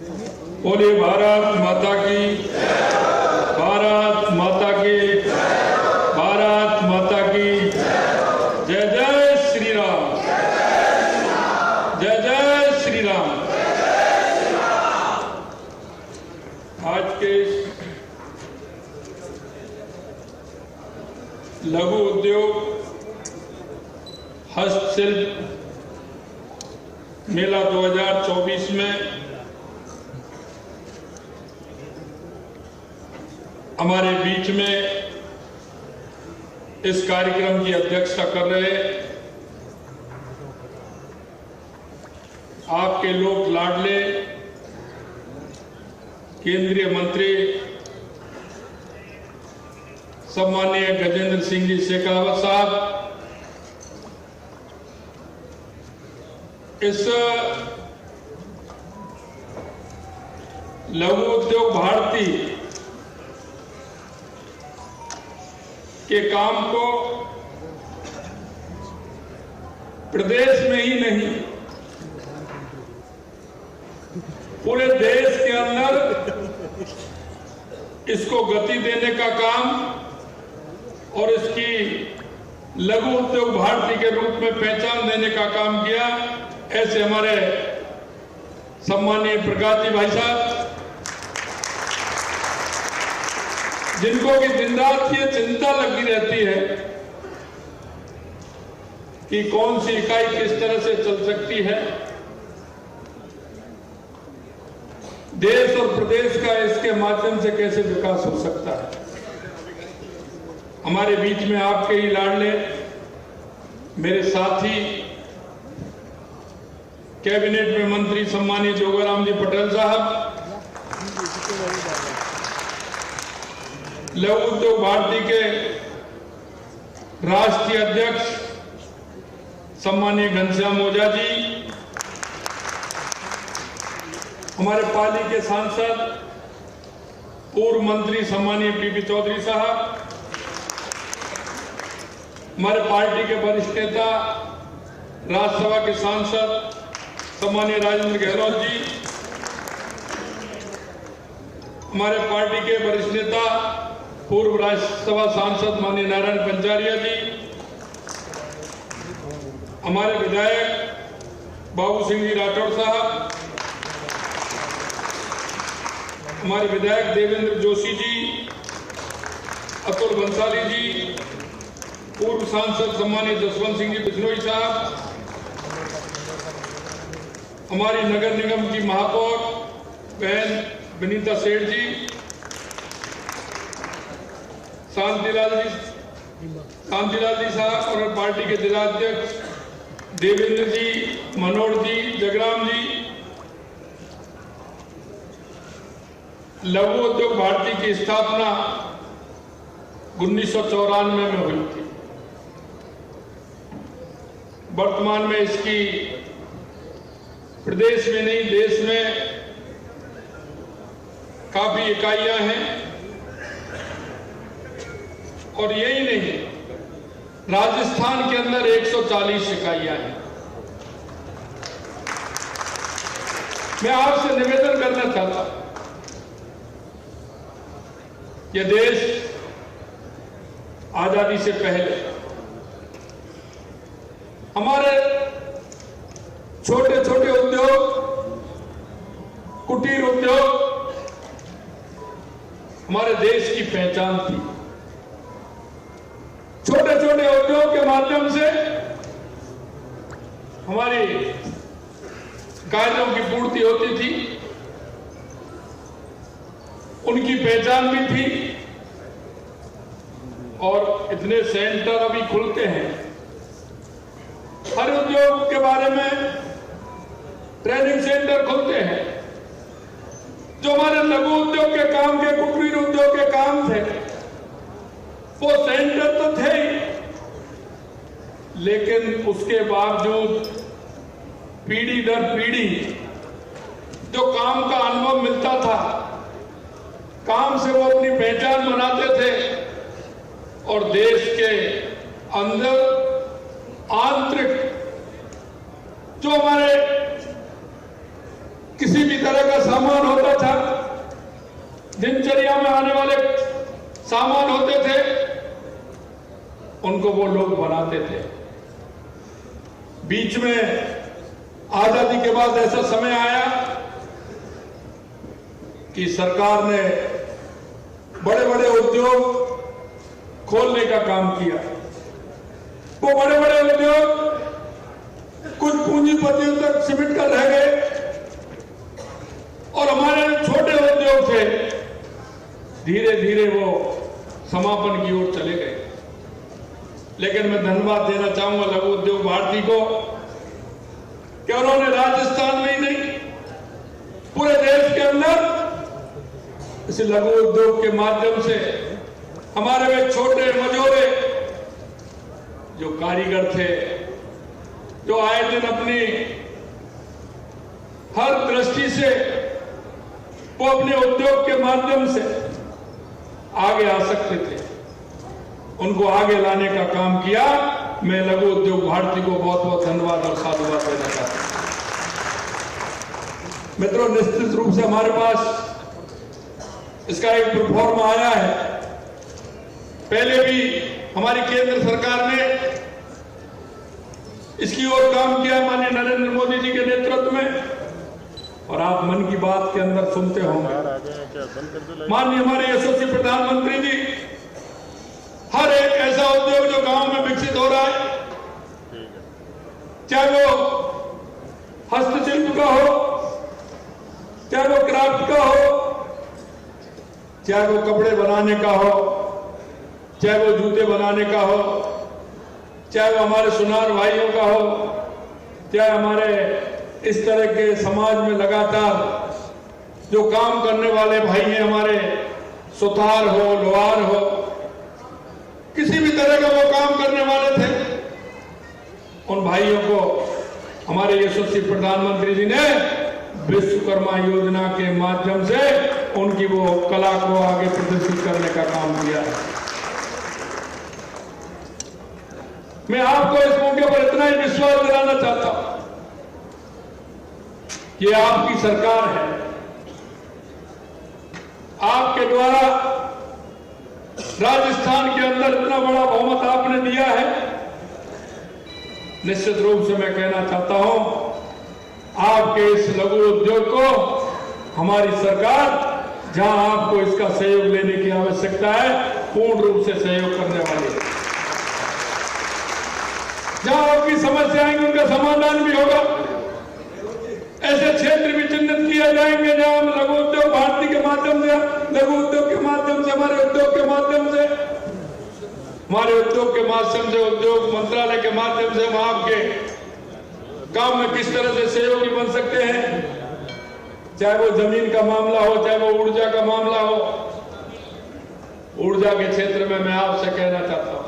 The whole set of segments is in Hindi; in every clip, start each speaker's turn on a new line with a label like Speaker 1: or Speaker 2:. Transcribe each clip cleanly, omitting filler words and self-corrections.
Speaker 1: बोलिए भारत माता की, भारत माता की, भारत माता की। जय जय श्री राम, जय जय श्री राम। आज के लघु उद्योग हस्तशिल्प मेला 2024 में हमारे बीच में इस कार्यक्रम की अध्यक्षता कर रहे आपके लोक लाडले केंद्रीय मंत्री सम्माननीय गजेंद्र सिंह जी शेखावत साहब, इस लघु उद्योग भारती के काम को प्रदेश में ही नहीं पूरे देश के अंदर इसको गति देने का काम और इसकी लघु उद्योग भारती के रूप में पहचान देने का काम किया। ऐसे हमारे सम्माननीय प्रकाश जी भाई साहब, जिनको कि दिन रात ये चिंता लगी रहती है कि कौन सी इकाई किस तरह से चल सकती है, देश और प्रदेश का इसके माध्यम से कैसे विकास हो सकता है। हमारे बीच में आपके ही लाडले मेरे साथी कैबिनेट में मंत्री सम्मानीय जोगाराम जी पटेल साहब, लघु उद्योग भारती के राष्ट्रीय अध्यक्ष सम्मानीय घनश्याम ओझा जी, हमारे पाली के सांसद पूर्व मंत्री सम्मानीय पीपी चौधरी साहब, हमारे पार्टी के वरिष्ठ नेता राज्यसभा के सांसद सम्मानीय राजेंद्र गहलोत जी, हमारे पार्टी के वरिष्ठ नेता पूर्व राज्यसभा सांसद माननीय नारायण पंचारिया जी, हमारे विधायक बाबू सिंह जी राठौड़ साहब, हमारे विधायक देवेंद्र जोशी जी, अतुल बंसाली जी, पूर्व सांसद सम्मानीय जसवंत सिंह जी बिश्नोई साहब, हमारी नगर निगम की महापौर बहन विनीता सेठ जी, शांतिलाल जी साहब और पार्टी के जिलाध्यक्ष देवेंद्र जी, मनोहर जी, जगराम जी। लघु उद्योग भारती की स्थापना 1994 में हुई थी। वर्तमान में इसकी प्रदेश में नहीं देश में काफी इकाइयां हैं और यही नहीं, राजस्थान के अंदर 140 इकाइयां हैं। मैं आपसे निवेदन करना चाहता हूं, यह देश आजादी से पहले हमारे छोटे छोटे उद्योग, कुटीर उद्योग हमारे देश की पहचान थी। छोटे छोटे उद्योग के माध्यम से हमारी कार्यों की पूर्ति होती थी, उनकी पहचान भी थी और इतने सेंटर अभी खुलते हैं। हर उद्योग के बारे में ट्रेनिंग सेंटर खुलते हैं। जो हमारे लघु उद्योग के काम के, कुटीर उद्योग के काम थे, वो सेंटर तो थे ही, लेकिन उसके बावजूद पीढ़ी दर पीढ़ी जो काम का अनुभव मिलता था, काम से वो अपनी पहचान बनाते थे और देश के अंदर आंतरिक जो हमारे किसी भी तरह का सामान होता था, दिनचर्या में आने वाले सामान होते थे, उनको वो लोग बनाते थे। बीच में आजादी के बाद ऐसा समय आया कि सरकार ने बड़े बड़े उद्योग खोलने का काम किया। वो बड़े बड़े उद्योग कुछ पूंजीपतियों तक सिमट कर रह गए और हमारे छोटे उद्योग थे, धीरे धीरे वो समापन की ओर चले गए। लेकिन मैं धन्यवाद देना चाहूंगा लघु उद्योग भारती को कि उन्होंने राजस्थान में ही नहीं पूरे देश के अंदर इस लघु उद्योग के माध्यम से हमारे वे छोटे मजोरे जो कारीगर थे, जो आए दिन अपनी हर दृष्टि से वो अपने उद्योग के माध्यम से आगे आ सकते थे, उनको आगे लाने का काम किया। मैं लघु उद्योग भारती को बहुत बहुत धन्यवाद और साधुवाद देना चाहता हूं। मित्रों, निश्चित रूप से हमारे पास इसका एक प्रोफॉर्मा आया है। पहले भी हमारी केंद्र सरकार ने इसकी ओर काम किया माननीय नरेंद्र मोदी जी के नेतृत्व में, और आप मन की बात के अंदर सुनते होंगे माननीय हमारे यशस्वी प्रधानमंत्री जी हर एक ऐसा उद्योग जो गांव में विकसित हो रहा है, चाहे वो हस्तशिल्प का हो, चाहे वो क्राफ्ट का हो, चाहे वो कपड़े बनाने का हो, चाहे वो जूते बनाने का हो, चाहे वो हमारे सुनार भाइयों का हो, चाहे हमारे इस तरह के समाज में लगातार जो काम करने वाले भाई हैं, हमारे सुथार हो, लोहार हो, किसी भी तरह का वो काम करने वाले थे, उन भाइयों को हमारे यशस्वी प्रधानमंत्री जी ने विश्वकर्मा योजना के माध्यम से उनकी वो कला को आगे प्रदर्शित करने का काम किया है। मैं आपको इस मौके पर इतना ही विश्वास दिलाना चाहता हूं, ये आपकी सरकार है, आपके द्वारा राजस्थान के अंदर इतना बड़ा बहुमत आपने दिया है। निश्चित रूप से मैं कहना चाहता हूं, आपके इस लघु उद्योग को हमारी सरकार जहां आपको इसका सहयोग लेने की आवश्यकता है, पूर्ण रूप से सहयोग करने वाली है। जहां आपकी समस्या आएंगी उनका समाधान भी होगा। ऐसे क्षेत्र भी चिन्हित किए जाएंगे जहां हम लघु उद्योग भारती के माध्यम से, लघु उद्योग के माध्यम से, हमारे उद्योग के माध्यम से, हमारे उद्योग के माध्यम से, उद्योग मंत्रालय के माध्यम से हम आपके काम में किस तरह से सहयोगी बन सकते हैं। चाहे वो जमीन का मामला हो, चाहे वो ऊर्जा का मामला हो। ऊर्जा के क्षेत्र में मैं आपसे कहना चाहता हूं,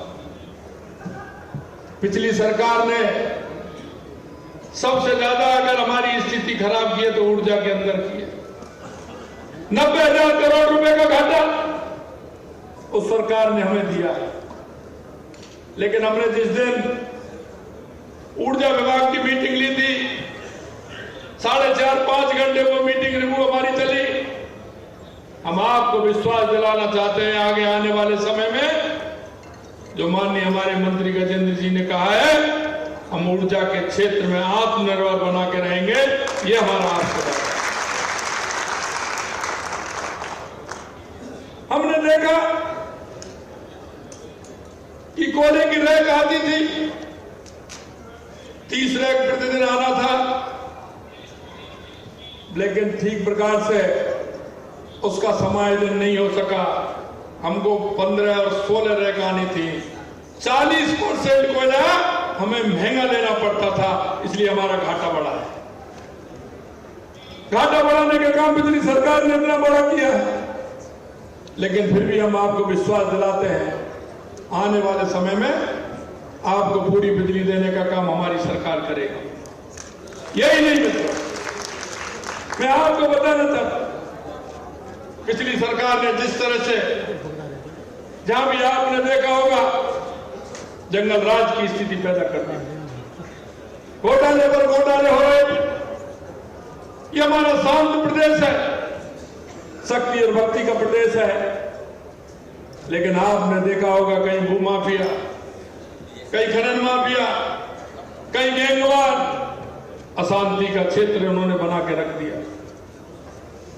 Speaker 1: पिछली सरकार ने सबसे ज्यादा अगर हमारी स्थिति खराब की है तो ऊर्जा के अंदर की है। 90,000 करोड़ रुपए का घाटा उस सरकार ने हमें दिया है। लेकिन हमने जिस दिन ऊर्जा विभाग की मीटिंग ली थी, 4.5-5 घंटे वो मीटिंग रिव्यू हमारी चली। हम आपको विश्वास दिलाना चाहते हैं, आगे आने वाले समय में जो माननीय हमारे मंत्री गजेंद्र जी ने कहा है, हम ऊर्जा के क्षेत्र में आत्मनिर्भर बना के रहेंगे, ये हमारा आपसे है। हमने देखा कि कोयले की रैक आती थी, 30 रैक प्रतिदिन आना था, लेकिन ठीक प्रकार से उसका समायोजन नहीं हो सका। हमको 15 और 16 रैक आनी थी। 40% कोयला हमें महंगा लेना पड़ता था, इसलिए हमारा घाटा बढ़ा है। घाटा बढ़ाने का काम पिछली सरकार ने इतना बड़ा किया है, लेकिन फिर भी हम आपको विश्वास दिलाते हैं, आने वाले समय में आपको पूरी बिजली देने का काम हमारी सरकार करेगी। यही नहीं मित्रों, मैं आपको बताना चाहता हूं, पिछली सरकार ने जिस तरह से, जहां भी आपने देखा होगा, जंगल राज की स्थिति पैदा कर दी, घोटाले पर घोटाले हो रहे थे, ये हमारा शांत प्रदेश है, शक्ति और भक्ति का प्रदेश है। लेकिन आपने देखा होगा कहीं भू माफिया, कहीं खनन माफिया, कहीं गैंगवार, अशांति का क्षेत्र उन्होंने बना के रख दिया।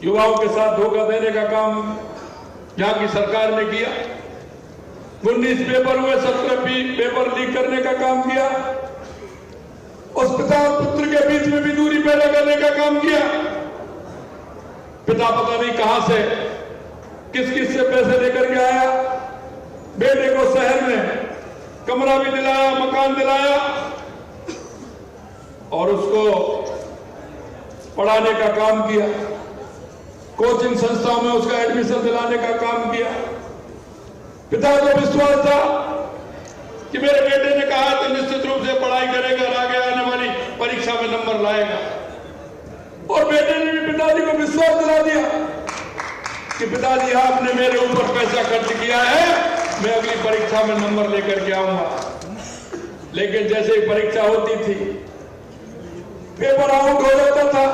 Speaker 1: युवाओं के साथ धोखा देने का काम यहाँ की सरकार ने किया। 19 पेपर हुए, 17 पेपर लीक करने का काम किया। उस पिता और पुत्र के बीच में भी दूरी पैदा करने का काम किया। पिता पता नहीं कहां से किस किस से पैसे लेकर के आया, बेटे को शहर में कमरा भी दिलाया, मकान दिलाया और उसको पढ़ाने का काम किया, कोचिंग संस्थाओं में उसका एडमिशन दिलाने का काम किया। पिता को विश्वास था कि मेरे बेटे ने कहा तो निश्चित रूप से पढ़ाई करेगा, आगे आने वाली परीक्षा में नंबर लाएगा। और बेटे ने भी पिताजी को विश्वास दिला दिया कि पिताजी आपने मेरे ऊपर पैसा खर्च किया है, मैं अगली परीक्षा में नंबर लेकर के आऊंगा। लेकिन जैसे ही परीक्षा होती थी, पेपर आउट हो जाता था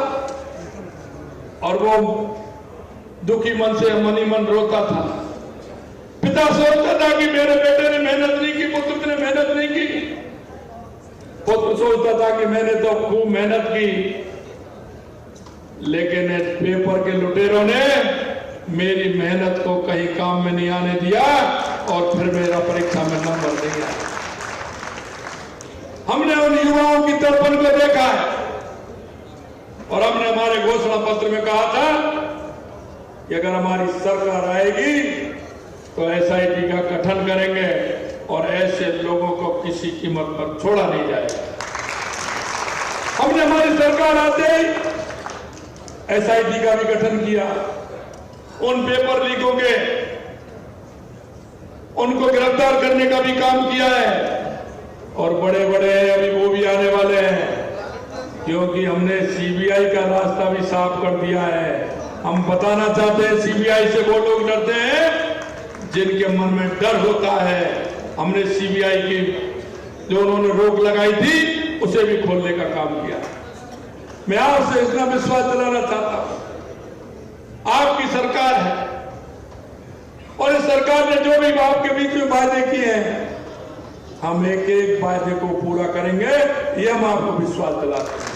Speaker 1: और वो दुखी मन से मनी मन रोता था। पिता सोचता था कि मेरे बेटे ने मेहनत नहीं की, पुत्र ने मेहनत नहीं की। पुत्र सोचता था कि मैंने तो खूब मेहनत की, लेकिन इस पेपर के लुटेरों ने मेरी मेहनत को कहीं काम में नहीं आने दिया और फिर मेरा परीक्षा में नंबर नहीं आया। हमने उन युवाओं की तड़पन को देखा है और हमने हमारे घोषणा पत्र में कहा था कि अगर हमारी सरकार आएगी तो एसआईटी का गठन करेंगे और ऐसे लोगों को किसी कीमत पर छोड़ा नहीं जाएगा। हमने हमारी सरकार आते ही एसआईटी का भी गठन किया। उन पेपर लीकों के उनको गिरफ्तार करने का भी काम किया है और बड़े बड़े अभी वो भी आने वाले हैं, क्योंकि हमने सीबीआई का रास्ता भी साफ कर दिया है। हम बताना चाहते हैं सीबीआई से वो लोग डरते हैं जिनके मन में डर होता है। हमने सीबीआई की जो उन्होंने रोक लगाई थी उसे भी खोलने का काम किया। मैं आपसे इतना विश्वास दिलाना चाहता हूं, आपकी सरकार है और इस सरकार ने जो भी आपके बीच में वायदे किए हैं, हम एक एक वायदे को पूरा करेंगे, ये हम आपको विश्वास दिलाते हैं।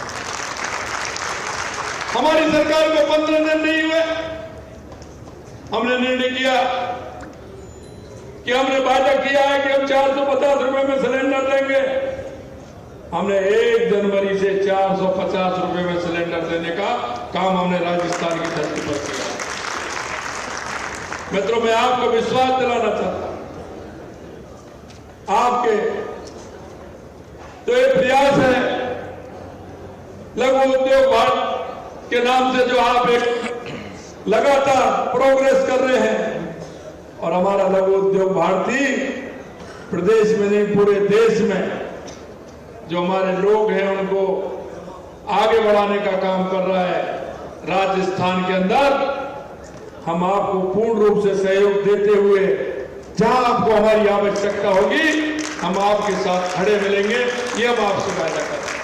Speaker 1: हमारी सरकार को 15 दिन नहीं हुए, हमने निर्णय किया कि हमने वादा किया है कि हम 450 रुपए में सिलेंडर देंगे। हमने 1 जनवरी से 450 रुपए में सिलेंडर देने का काम हमने राजस्थान की धरती पर किया। मित्रों, मैं आपको विश्वास दिलाना चाहता हूं, आपके तो ये प्रयास है लघु उद्योग भारत के नाम से जो आप एक लगातार प्रोग्रेस कर रहे हैं, और हमारा लघु उद्योग भारती प्रदेश में नहीं पूरे देश में जो हमारे लोग हैं उनको आगे बढ़ाने का काम कर रहा है। राजस्थान के अंदर हम आपको पूर्ण रूप से सहयोग देते हुए जहां आपको हमारी आवश्यकता होगी हम आपके साथ खड़े मिलेंगे, ये हम आपसे वादा करते हैं।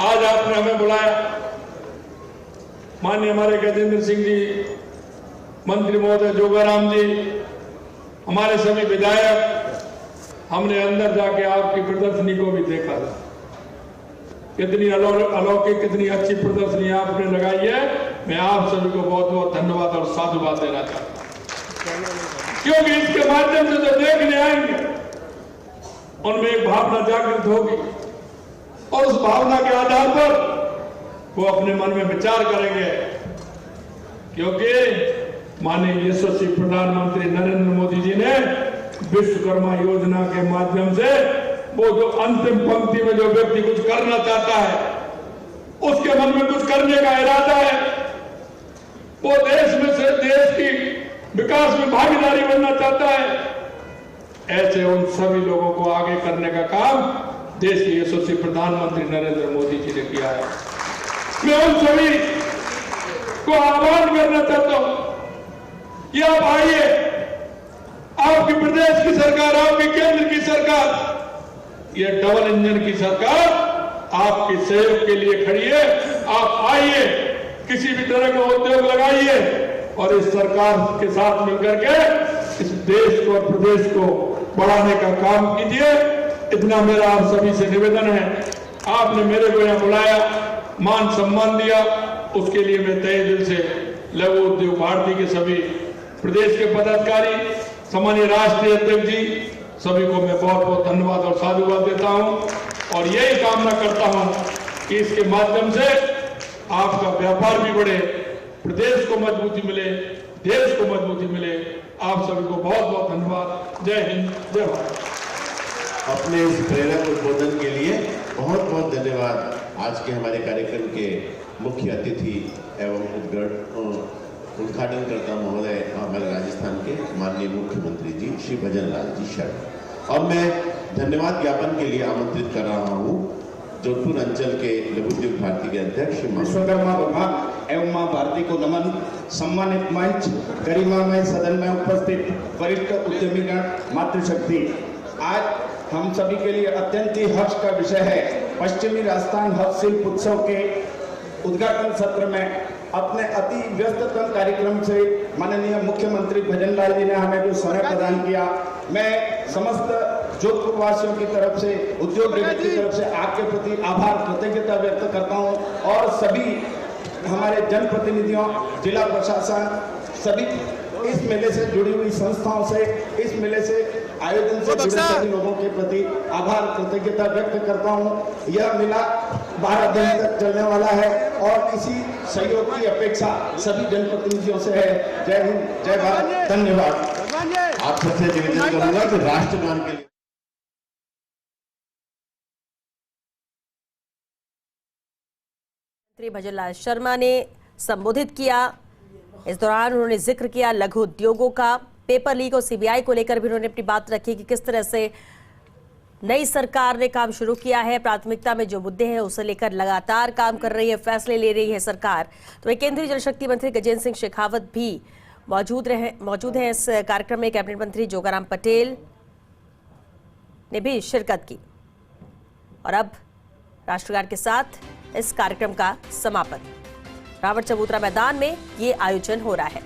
Speaker 1: आज आपने हमें बुलाया, माननीय हमारे गजेंद्र सिंह जी, मंत्री महोदय जोगाराम जी, हमारे सभी विधायक, हमने अंदर जाके आपकी प्रदर्शनी को भी देखा था। कितनी अलौकिक, कितनी अच्छी प्रदर्शनी आपने लगाई है। मैं आप सभी को बहुत बहुत धन्यवाद और साधुवाद देना चाहता हूं, क्योंकि इसके माध्यम से जो देखने आएंगे उनमें एक भावना जागृत होगी और उस भावना के आधार पर वो अपने मन में विचार करेंगे, क्योंकि माननीय यशस्वी प्रधानमंत्री नरेंद्र मोदी जी ने विश्वकर्मा योजना के माध्यम से वो जो अंतिम पंक्ति में जो व्यक्ति कुछ करना चाहता है उसके मन में कुछ करने का इरादा है, वो देश में से देश की विकास में भागीदारी बनना चाहता है, ऐसे उन सभी लोगों को आगे करने का काम देश के यशस्वी प्रधानमंत्री नरेंद्र मोदी जी ने किया है। मैं उन सभी को आह्वान करना चाहता हूं कि आप आइए, आपकी प्रदेश की सरकार, आपकी केंद्र की सरकार, ये डबल इंजन की सरकार आपके सहयोग के लिए खड़ी है। आप आइए, किसी भी तरह का उद्योग लगाइए और इस सरकार के साथ मिलकर के इस देश को और प्रदेश को बढ़ाने का काम कीजिए। इतना मेरा आप सभी से निवेदन है। आपने मेरे को यहाँ बुलाया, मान सम्मान दिया, उसके लिए मैं तहे दिल से लघु उद्योग भारती के सभी प्रदेश के पदाधिकारी, सामान्य राष्ट्रीय अध्यक्ष जी, सभी को मैं बहुत बहुत धन्यवाद और साधुवाद देता हूं और यही कामना करता हूं कि इसके माध्यम से आपका व्यापार भी बढ़े, प्रदेश को मजबूती मिले, देश को मजबूती मिले। आप सभी को बहुत बहुत धन्यवाद। जय हिंद, जय भारत।
Speaker 2: अपने इस प्रेरक उद्बोधन के लिए बहुत बहुत धन्यवाद। आज के हमारे कार्यक्रम के मुख्य अतिथि एवं उद्घाटनकर्ता महोदय हमारे राजस्थान के माननीय मुख्यमंत्री जी श्री भजन लाल जी शर्मा। अब मैं धन्यवाद ज्ञापन के लिए आमंत्रित कर रहा हूँ जोधपुर अंचल के लघु उद्योग भारती के अध्यक्ष
Speaker 3: विश्वकर्मा विभाग एवं मां भारती को नमन। सम्मानित मंच, गरिमामय सदन में उपस्थित वरिष्ठ उद्यमीगण, मातृशक्ति, आज हम सभी के लिए अत्यंत ही हर्ष का विषय है। पश्चिमी राजस्थान हस्तशिल्प उत्सव के उद्घाटन सत्र में अपने अति व्यस्ततम कार्यक्रम से माननीय मुख्यमंत्री भजन लाल जी ने हमें जो समय प्रदान किया, मैं समस्त जोधपुर वासियों की तरफ से, उद्योग जगत की तरफ से आपके प्रति आभार, कृतज्ञता व्यक्त करता हूं और सभी हमारे जनप्रतिनिधियों, जिला प्रशासन, सभी इस मेले से जुड़ी हुई संस्थाओं से, इस मेले से आयोजन से जुड़े सभी लोगों के प्रति आभार, कृतज्ञता व्यक्त करता हूं। यह मेला 12 दिन तक चलने वाला है और इसी सहयोग की अपेक्षा सभी जनप्रतिनिधियों से है। जय हिंद, जय भारत, धन्यवाद।
Speaker 2: आप सबसे निवेदन करूंगा कि राष्ट्रगान के लिए
Speaker 4: मंत्री भजन लाल शर्मा ने संबोधित किया। इस दौरान उन्होंने जिक्र किया लघु उद्योगों का, पेपर लीक और सीबीआई को लेकर भी उन्होंने अपनी बात रखी कि किस तरह से नई सरकार ने काम शुरू किया है, प्राथमिकता में जो मुद्दे हैं उसे लेकर लगातार काम कर रही है, फैसले ले रही है सरकार। तो केंद्रीय जल शक्ति मंत्री गजेंद्र सिंह शेखावत भी मौजूद हैं इस कार्यक्रम में। कैबिनेट मंत्री जोगाराम पटेल ने भी शिरकत की और अब राष्ट्रगान के साथ इस कार्यक्रम का समापन। रावण चबूतरा मैदान में ये आयोजन हो रहा है।